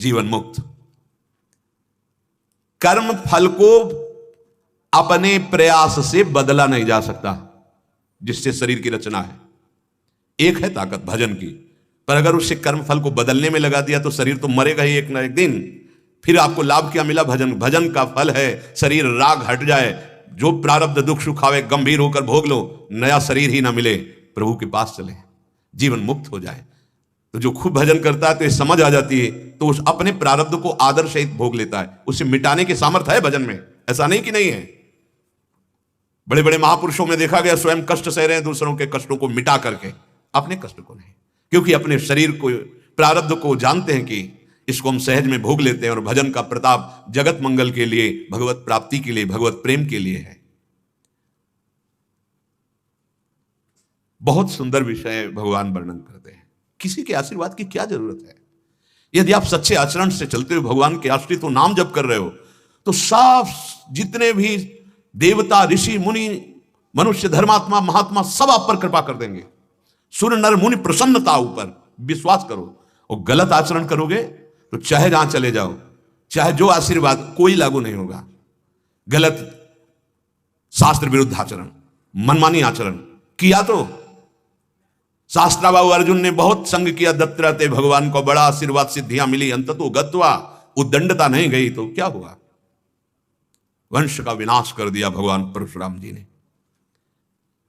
जीवन मुक्त। कर्म फल को अपने प्रयास से बदला नहीं जा सकता, जिससे शरीर की रचना है। एक है ताकत भजन की, पर अगर उससे कर्म फल को बदलने में लगा दिया तो शरीर तो मरेगा ही एक ना एक दिन। फिर आपको लाभ क्या मिला? भजन। भजन का फल है शरीर राग हट जाए, जो प्रारब्ध दुख सुखावे गंभीर होकर भोग लो, नया शरीर ही ना मिले, प्रभु के पास चले, जीवन मुक्त हो जाए। तो जो खूब भजन करता है तो ये समझ आ जाती है, तो उस अपने प्रारब्ध को आदर सहित भोग लेता है। उसे मिटाने की सामर्थ्य है भजन में, ऐसा नहीं कि नहीं है। बड़े बड़े महापुरुषों में देखा गया स्वयं कष्ट सह रहे हैं दूसरों के कष्टों को मिटा करके, अपने कष्ट को नहीं, क्योंकि अपने शरीर को प्रारब्ध को जानते हैं कि इसको हम सहज में भोग लेते हैं। और भजन का प्रताप जगत मंगल के लिए, भगवत प्राप्ति के लिए, भगवत प्रेम के लिए है। बहुत सुंदर विषय भगवान वर्णन करते हैं। किसी के आशीर्वाद की क्या जरूरत है? यदि आप सच्चे आचरण से चलते हो, भगवान के आश्रित हो, नाम जप कर रहे हो, तो साफ जितने भी देवता ऋषि मुनि मनुष्य धर्मात्मा महात्मा सब आप पर कृपा कर देंगे। सुर नर मुनि प्रसन्नता ऊपर, विश्वास करो। और गलत आचरण करोगे तो चाहे जहां चले जाओ, चाहे जो आशीर्वाद, कोई लागू नहीं होगा। गलत शास्त्र विरुद्ध आचरण, मनमानी आचरण किया तो शास्त्राबाहु अर्जुन ने बहुत संग किया दत्तरते भगवान को, बड़ा आशीर्वाद सिद्धियां मिली, अंततो गत्वा, उद्दंडता नहीं गई तो क्या हुआ? वंश का विनाश कर दिया भगवान परशुराम जी ने।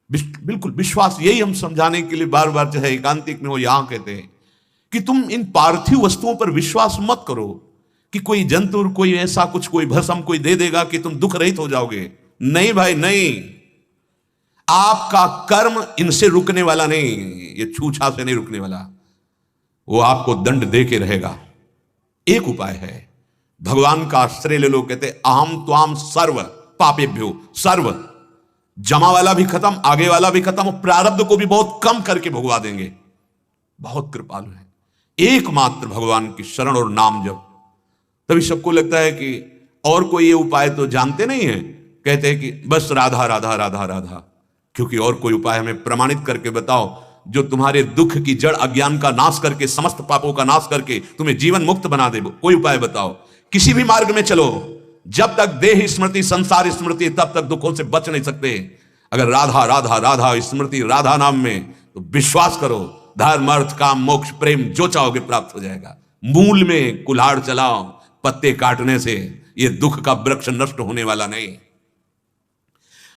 बिल्कुल विश्वास, यही हम समझाने के लिए बार बार, चाहे एकांतिक में हो यहां कहते हैं कि तुम इन पार्थिव वस्तुओं पर विश्वास मत करो कि कोई जंतु, कोई ऐसा कुछ, कोई भस्म कोई दे देगा कि तुम दुख रहित हो जाओगे। नहीं भाई नहीं, आपका कर्म इनसे रुकने वाला नहीं, ये छूछा से नहीं रुकने वाला, वो आपको दंड दे के रहेगा। एक उपाय है, भगवान का आश्रय ले लो। कहते अहम त्वाम सर्व पापेभ्यो, सर्व, जमा वाला भी खत्म, आगे वाला भी खत्म, और प्रारब्ध को भी बहुत कम करके भुगवा देंगे। बहुत कृपालु है। एकमात्र भगवान की शरण और नाम जप। तभी सबको लगता है कि और कोई ये उपाय तो जानते नहीं है, कहते हैं कि बस राधा राधा राधा राधा। क्योंकि और कोई उपाय हमें प्रमाणित करके बताओ जो तुम्हारे दुख की जड़ अज्ञान का नाश करके, समस्त पापों का नाश करके तुम्हें जीवन मुक्त बना दे। कोई उपाय बताओ। किसी भी मार्ग में चलो, जब तक देह स्मृति संसार स्मृति, तब तक दुखों से बच नहीं सकते। अगर राधा राधा राधा स्मृति राधा नाम में, तो विश्वास करो धर्म अर्थ काम मोक्ष प्रेम जो चाहोगे प्राप्त हो जाएगा। मूल में कुल्हाड़ चलाओ, पत्ते काटने से ये दुख का वृक्ष नष्ट होने वाला नहीं।